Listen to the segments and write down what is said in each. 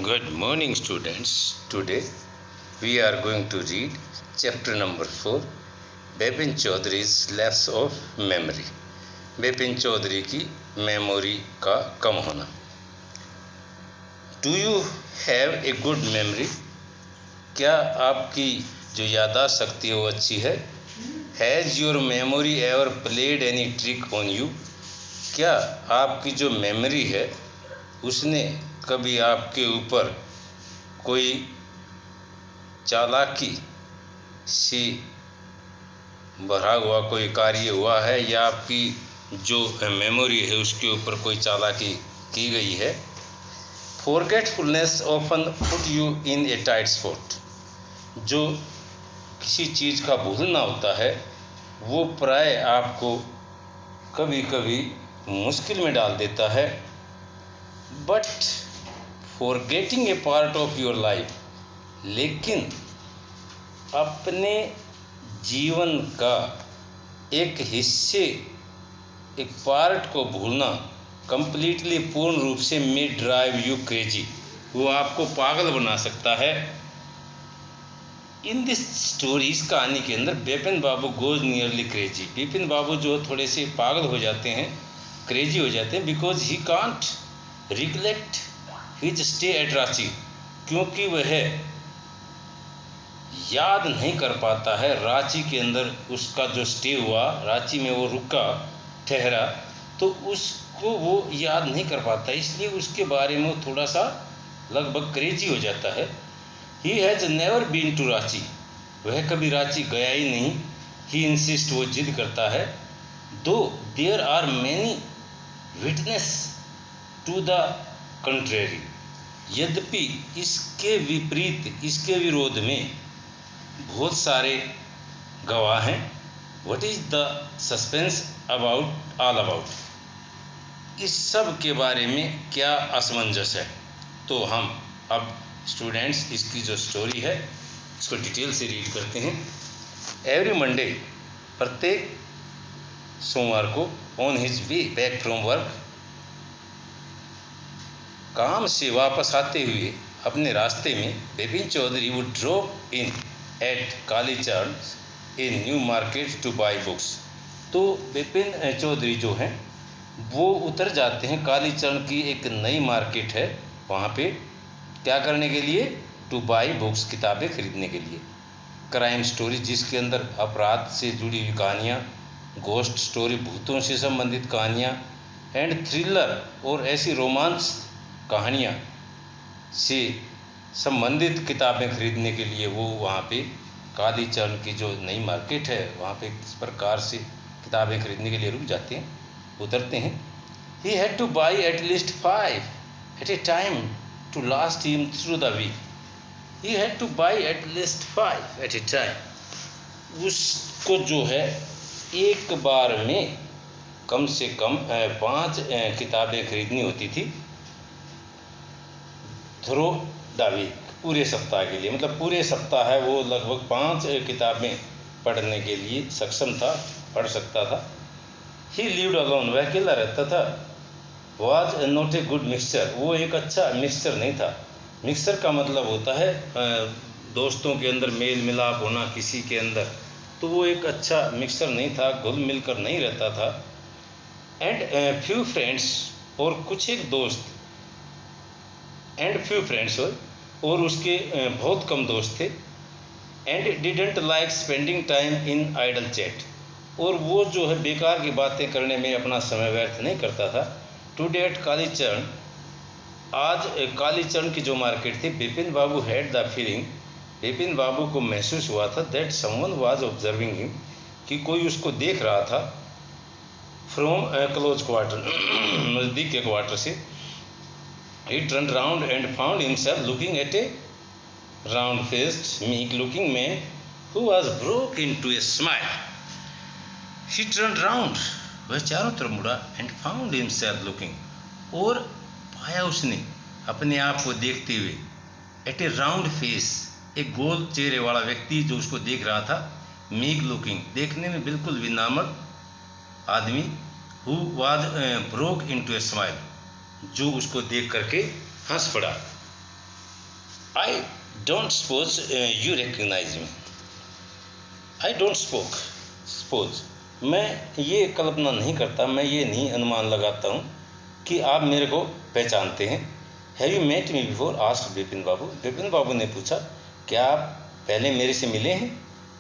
Good morning, students. Today we are going to read chapter number 4, Bipin चौधरी's lapse of memory. Bipin Chaudhary की memory का कम होना. Do you have a good memory? क्या आपकी जो याददाश्त शक्ति है वो अच्छी है? Has your memory ever played any trick on you? क्या आपकी जो मेमोरी है उसने कभी आपके ऊपर कोई चालाकी से भरा हुआ कोई कार्य हुआ है या आपकी जो मेमोरी है उसके ऊपर कोई चालाकी की गई है? Forgetfulness often put you in A tight spot. जो किसी चीज़ का भूलना होता है वो प्राय आपको कभी कभी मुश्किल में डाल देता है. But forgetting A part of your life, लेकिन अपने जीवन का एक हिस्से, एक पार्ट को भूलना कंप्लीटली पूर्ण रूप से मे ड्राइव यू क्रेजी, वो आपको पागल बना सकता है. इन दिस स्टोरी, इस कहानी के अंदर बिपिन बाबू गोज नियरली क्रेजी. बिपिन बाबू जो थोड़े से पागल हो जाते हैं, क्रेजी हो जाते हैं, because he can't recollect his stay at Ranchi, क्योंकि वह याद नहीं कर पाता है रांची के अंदर उसका जो स्टे हुआ, रांची में वो रुका, ठहरा, तो उसको वो याद नहीं कर पाता, इसलिए उसके बारे में थोड़ा सा लगभग क्रेजी हो जाता है. He has never been to Ranchi, वह कभी रांची गया ही नहीं. ही इंसिस्ट, वो जिद करता है. Though there are many witness to the contrary, यद्यपि इसके विपरीत, इसके विरोध में बहुत सारे गवाह हैं. What is the suspense about all about, इस सब के बारे में क्या असमंजस है. तो हम अब स्टूडेंट्स इसकी जो स्टोरी है इसको डिटेल से रीड करते हैं. एवरी मंडे, प्रत्येक सोमवार को, on his way back from work, काम से वापस आते हुए अपने रास्ते में, Bipin Chaudhary would drop in at Kalicharan in New Market to buy books. तो बिपिन चौधरी जो हैं वो उतर जाते हैं कालीचरण की एक नई मार्केट है, वहाँ पे क्या करने के लिए? टू बाई बुक्स, किताबें खरीदने के लिए. क्राइम स्टोरी, जिसके अंदर अपराध से जुड़ी हुई कहानियाँ, घोस्ट स्टोरी, भूतों से संबंधित कहानियाँ, एंड थ्रिलर, और ऐसी रोमांस कहानियाँ से संबंधित किताबें खरीदने के लिए वो वहाँ पे कालीचरण की जो नई मार्केट है वहाँ पे इस प्रकार से किताबें खरीदने के लिए रुक जाते हैं, उतरते हैं. He had to buy at least 5 at a time to last him through the week. He had to buy at least 5 at a time, उसको जो है एक बार में कम से कम 5 किताबें खरीदनी होती थी थ्रू द वीक, पूरे सप्ताह के लिए. मतलब पूरे सप्ताह है वो लगभग 5 किताबें पढ़ने के लिए सक्षम था, पढ़ सकता था. ही लिव्ड अलोन, वह अकेला रहता था. Was not a good mixture, वो एक अच्छा मिक्सचर नहीं था. मिक्सचर का मतलब होता है दोस्तों के अंदर मेल मिलाप होना किसी के अंदर, तो वो एक अच्छा मिक्सचर नहीं था, घुल मिलकर नहीं रहता था. एंड फ्यू फ्रेंड्स, और कुछ एक दोस्त, एंड फ्यू फ्रेंड्स, और उसके बहुत कम दोस्त थे. And didn't like spending time in idle chat, और वो जो है बेकार की बातें करने में अपना समय व्यर्थ नहीं करता था. टुडे एट कालीचरण, आज कालीचरण की जो मार्केट थी, Bipin Babu had the feeling, Bipin babu को महसूस हुआ था, that someone was observing him, कि कोई उसको देख रहा था. फ्रॉम क्लोज क्वार्टर, नज़दीक के क्वार्टर से. He turned round and found himself looking at a round-faced, meek-looking man who was broke into a smile. He turned round, वह चारों तरफ मुड़ा, and found himself looking, और पाया उसने अपने आप को देखते हुए, at a round face, एक गोल चेहरे वाला व्यक्ति जो उसको देख रहा था, meek-looking, देखने में बिल्कुल विनम्र आदमी, who was broke into a smile, जो उसको देख करके हंस पड़ा. I don't suppose you recognise me. I don't suppose, मैं ये कल्पना नहीं करता, मैं ये नहीं अनुमान लगाता हूँ कि आप मेरे को पहचानते हैं। Have you met me before, asked Bipin Babu. Bipin Babu ने पूछा, क्या आप पहले मेरे से मिले हैं?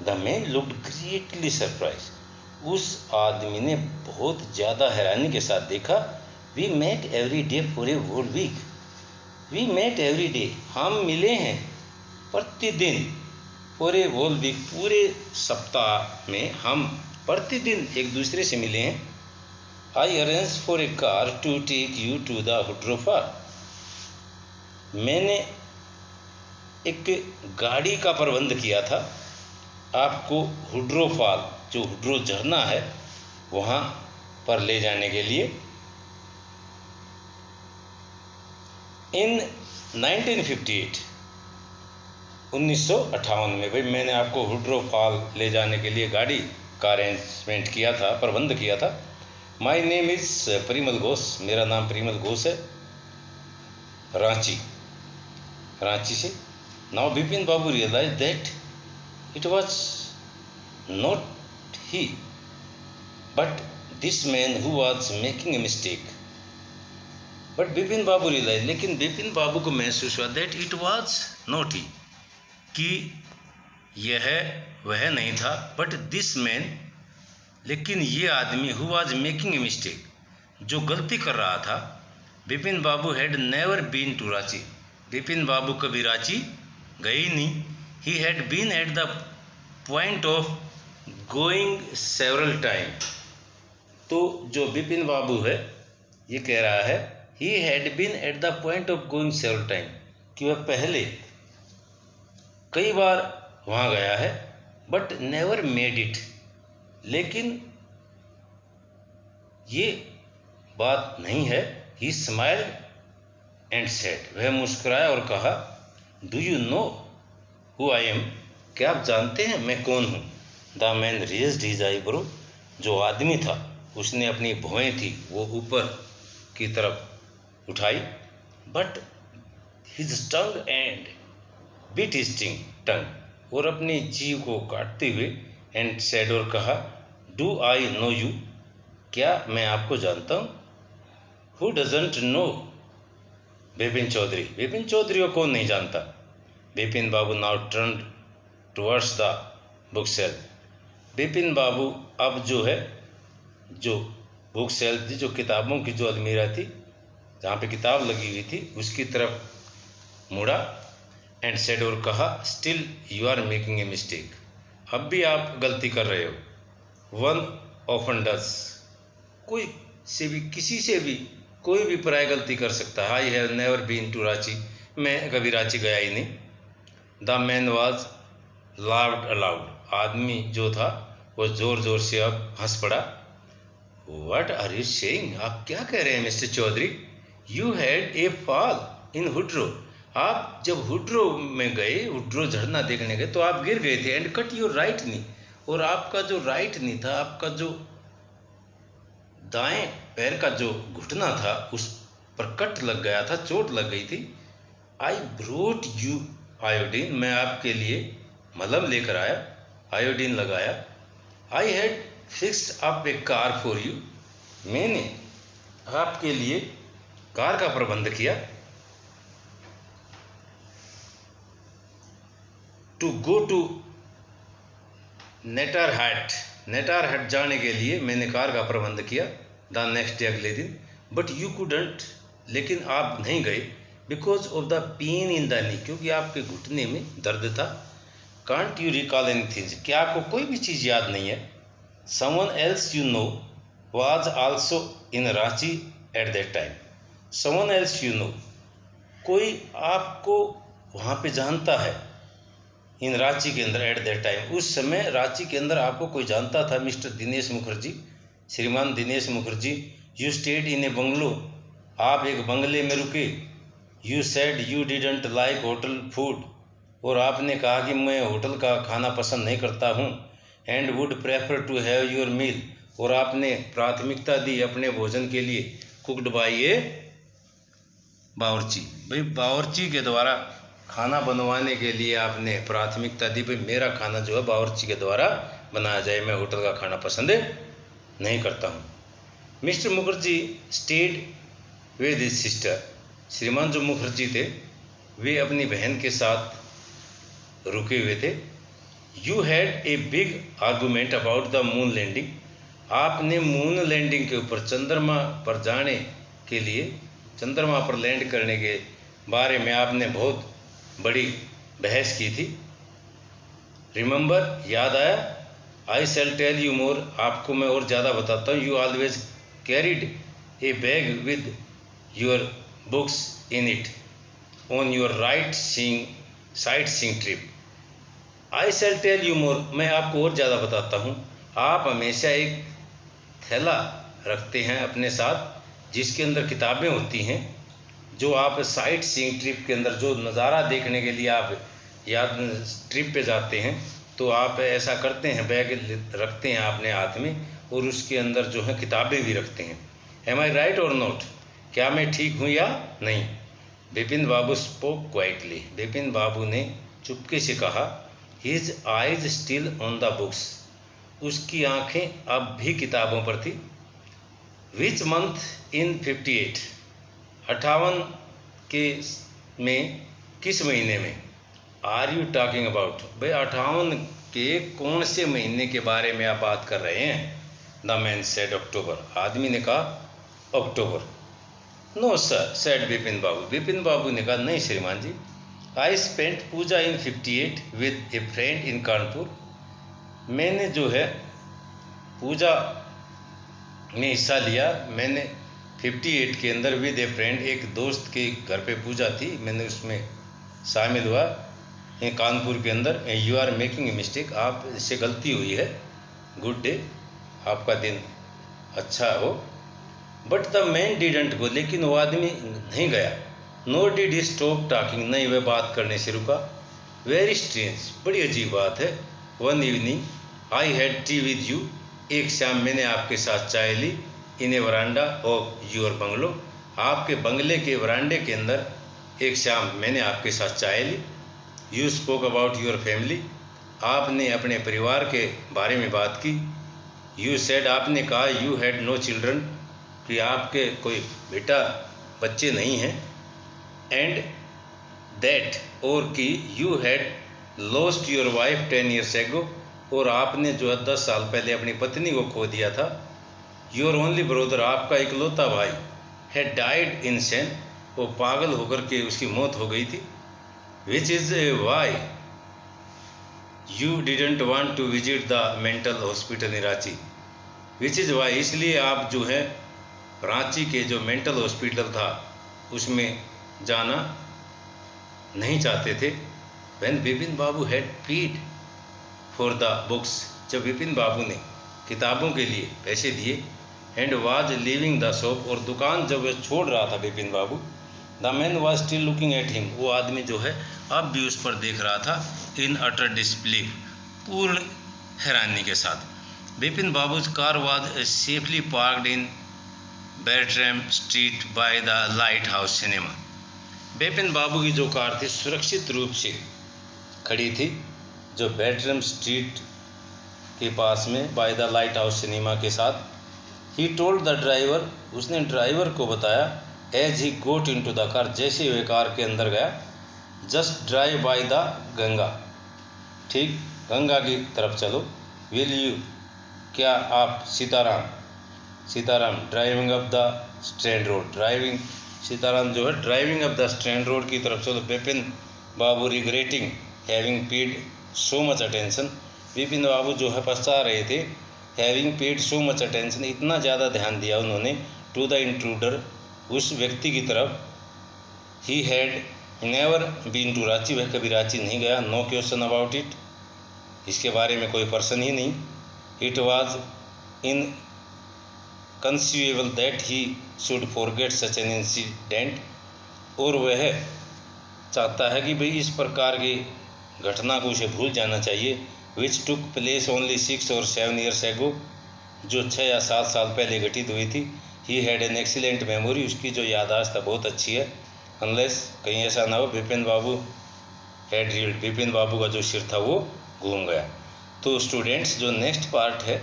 The man looked greatly surprise. उस आदमी ने बहुत ज़्यादा हैरानी के साथ देखा। We met every day for a whole week. We met every day, हम मिले हैं प्रतिदिन। फॉर ए होल वीक, पूरे सप्ताह में हम प्रतिदिन एक दूसरे से मिले हैं। I arrange for a car to take you to the Hudroo farm. मैंने एक गाड़ी का प्रबंध किया था आपको हुड्रो फॉल, जो हुड्रो झरना है, वहाँ पर ले जाने के लिए। इन 1958, 1958 में भाई मैंने आपको हुड्रो फॉल ले जाने के लिए गाड़ी का अरेंजमेंट किया था, प्रबंध किया था। My name is Parimal Ghosh, मेरा नाम परिमल घोष है, रांची से। Now Bipin babu realise that it was not he but this man who was making a mistake. But Bipin babu realise, लेकिन बिपिन बाबू को महसूस हुआ that it was not he, कि यह वह नहीं था, बट दिस मैन, लेकिन ये आदमी, who was making a mistake, जो गलती कर रहा था। Bipin Babu had never been to Ranchi. Bipin Babu कभी रांची गए ही नहीं। He had been at the point of going several time. तो जो बिपिन बाबू है ये कह रहा है, he had been at the point of going several time, कि वह पहले कई बार वहाँ गया है, बट नेवर मेड इट, लेकिन ये बात नहीं है। ही स्माइल्ड एंड सेड, वह मुस्कुराया और कहा, do you know who I am, क्या आप जानते हैं मैं कौन हूँ? The man raised his eyebrow, जो आदमी था उसने अपनी भौहें थी वो ऊपर की तरफ उठाई। But his tongue and bit his टंग, और अपनी जीभ को काटते हुए, एंड सेड, और कहा, डू आई नो यू, क्या मैं आपको जानता हूँ? Who doesn't know Bipin Chowdhury, Bipin Chowdhury को कौन नहीं जानता? Bipin Babu now turn towards the bookshelf. Bipin Babu अब जो है, जो बुक सेल्फ थी, जो किताबों की जो अलमीरा थी जहाँ पे किताब लगी हुई थी, उसकी तरफ मुड़ा, एंड सेड, और कहा, still you are making a mistake, अब भी आप गलती कर रहे हो। वन ऑफन डज, कोई से भी, किसी से भी कोई भी पराय गलती कर सकता है। I have never been to Ranchi, मैं कभी रांची गया ही नहीं। The man was laughed aloud, आदमी जो था वो जोर जोर से अब हंस पड़ा। व्हाट आर यू सेइंग, आप क्या कह रहे हैं mister Chowdhury? You had a fall in Hudroo, आप जब हुड्रो में गए, हुड्रो झरना देखने गए, तो आप गिर गए थे, and cut your right knee, और आपका जो राइट नी था, आपका जो दाएं पैर का जो घुटना था, उस पर कट लग गया था, चोट लग गई थी। आई ब्रोट यू आयोडीन, मैं आपके लिए मलहम लेकर आया, आयोडीन लगाया। I had fixed up A car for you, मैंने आपके लिए कार का प्रबंध किया। टू गो टू नेटारहाट जाने के लिए मैंने कार का प्रबंध किया। द नेक्स्ट डे, अगले दिन, बट यू कुडंट, लेकिन आप नहीं गए, because of the pain in the knee, क्योंकि आपके घुटने में दर्द था। कांट यू रिकॉल एनीथिंग, क्या आपको कोई भी चीज़ याद नहीं है? Someone else you know was also in Ranchi at that time. Someone else you know, कोई आपको वहाँ पे जानता है, इन रांची के अंदर एट दैट टाइम, उस समय रांची के अंदर आपको कोई जानता था, मिस्टर दिनेश मुखर्जी, श्रीमान Dinesh Mukherjee. You stayed in A bungalow, आप एक बंगले में रुके। You said you didn't like hotel food, और आपने कहा कि मैं होटल का खाना पसंद नहीं करता हूँ। And would prefer to have your meal, और आपने प्राथमिकता दी अपने भोजन के लिए कुक्ड बाय ए बावर्ची, भाई बावर्ची के द्वारा खाना बनवाने के लिए आपने प्राथमिकता दी, भाई मेरा खाना जो है बावर्ची के द्वारा बनाया जाए, मैं होटल का खाना पसंद नहीं करता हूँ। Mister Mukherjee stayed with his sister, श्रीमान जो मुखर्जी थे वे अपनी बहन के साथ रुके हुए थे। You had a big argument about the moon landing, आपने मून लैंडिंग के ऊपर, चंद्रमा पर जाने के लिए, चंद्रमा पर लैंड करने के बारे में आपने बहुत बड़ी बहस की थी। रिमेंबर, याद आया? आई शैल टेल यू मोर, आपको मैं और ज़्यादा बताता हूँ। You always carried a bag with your books in it on your sightseeing trip. I shall tell you more, मैं आपको और ज़्यादा बताता हूँ। आप हमेशा एक थैला रखते हैं अपने साथ जिसके अंदर किताबें होती हैं, जो आप साइट सीइंग ट्रिप के अंदर जो नज़ारा देखने के लिए आप याद ट्रिप पे जाते हैं तो आप ऐसा करते हैं, बैग रखते हैं अपने हाथ में और उसके अंदर जो है किताबें भी रखते हैं। एम आई राइट और नॉट, क्या मैं ठीक हूँ या नहीं? बिपिन बाबू स्पोक क्वाइटली, बिपिन बाबू ने चुपके से कहा। His eyes still on the books, उसकी आंखें अब भी किताबों पर थी। विच मंथ इन 58, 58 के में किस महीने में? आर यू टॉकिंग अबाउट, भाई 58 के कौन से महीने के बारे में आप बात कर रहे हैं? द मैन सेड अक्टूबर, आदमी ने कहा अक्टूबर। No sir said Bipin Babu, Bipin Babu ने कहा नहीं श्रीमान जी। I spent Puja in 58 with a friend in Kanpur, मैंने जो है पूजा में हिस्सा लिया, मैंने 58 के अंदर विद ए फ्रेंड, एक दोस्त के घर पे पूजा थी, मैंने उसमें शामिल हुआ। कानपुर के अंदर। You are making a mistake, आप इससे गलती हुई है। गुड डे, आपका दिन अच्छा हो। But the man didn't go, लेकिन वो आदमी नहीं गया। No did he stop talking, नहीं वह बात करने से रुका। वेरी स्ट्रेंज, बड़ी अजीब बात है। One evening I had T with you, एक शाम मैंने आपके साथ चाय ली। इन ए वरांडा ऑफ योर बंगलो, आपके बंगले के वरांडे के अंदर एक शाम मैंने आपके साथ चाय ली। You spoke about your family, आपने अपने परिवार के बारे में बात की। यू सेड, आपने कहा यू हैड नो चिल्ड्रन, कि आपके कोई बेटा बच्चे नहीं हैं। एंड दैट, और कि you had lost your wife 10 years ago, और आपने जो है 10 साल पहले अपनी पत्नी को खो दिया था। योर ओनली ब्रदर, आपका इकलौता भाई, हैड डाइड इन सेन, वो पागल होकर के उसकी मौत हो गई थी। Which is why you didn't want to visit the mental hospital in Ranchi, which is why, इसलिए आप जो है रांची के जो मेंटल हॉस्पिटल था उसमें जाना नहीं चाहते थे। When Bipin Babu had paid for the books, जब बिपिन बाबू ने किताबों के लिए पैसे दिए। And was leaving the shop, और दुकान जब वह छोड़ रहा था Bipin Babu. The man was still looking at him, वो आदमी जो है अब भी उस पर देख रहा था। इन अटर डिसबिलीफ, पूर्ण हैरानी के साथ। Bipin Babu's car was safely parked in Bertram street by the light house cinema, Bipin Babu की जो कार थी सुरक्षित रूप से खड़ी थी जो बैरट्रैम स्ट्रीट के पास में by the light house Cinema के साथ। ही टोल्ड द ड्राइवर, उसने ड्राइवर को बताया। As he got into the car, जैसे वे कार के अंदर गया। Just drive by the Ganga, ठीक गंगा की तरफ चलो। विल यू, क्या आप? Sitaram driving up the Strand Road, driving Sitaram जो है driving up the Strand Road की तरफ चलो। Bipin babu regretting having paid so much attention, Bipin बाबू जो है पछता रहे थे। Having paid so much attention, इतना ज़्यादा ध्यान दिया उन्होंने। टू द इंट्रूडर, उस व्यक्ति की तरफ। He had never been to Ranchi, वह कभी रांची नहीं गया। नो क्वेश्चन अबाउट इट, इसके बारे में कोई प्रश्न ही नहीं। It was in conceivable that he should forget such an incident, और वह चाहता है कि भाई इस प्रकार की घटना को उसे भूल जाना चाहिए। विच took place only 6 or 7 years ago, जो 6 या 7 साल पहले घटित हुई थी। He had an excellent memory, उसकी जो याददाश्त है बहुत अच्छी है। अनलेस, कहीं ऐसा ना हो बिपिन बाबू हेड रील्ड, विपिन बाबू का जो सिर था वो घूम गया। तो स्टूडेंट्स जो नेक्स्ट पार्ट है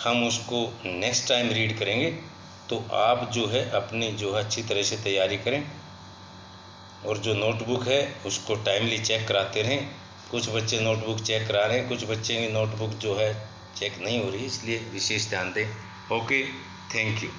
हम उसको नेक्स्ट टाइम रीड करेंगे। तो आप जो है अपनी जो है अच्छी तरह से तैयारी करें और जो नोटबुक है उसको टाइमली चेक कराते रहें। कुछ बच्चे नोटबुक चेक करा रहे हैं, कुछ बच्चे की नोटबुक जो है चेक नहीं हो रही, इसलिए विशेष ध्यान दें। Okay, thank you.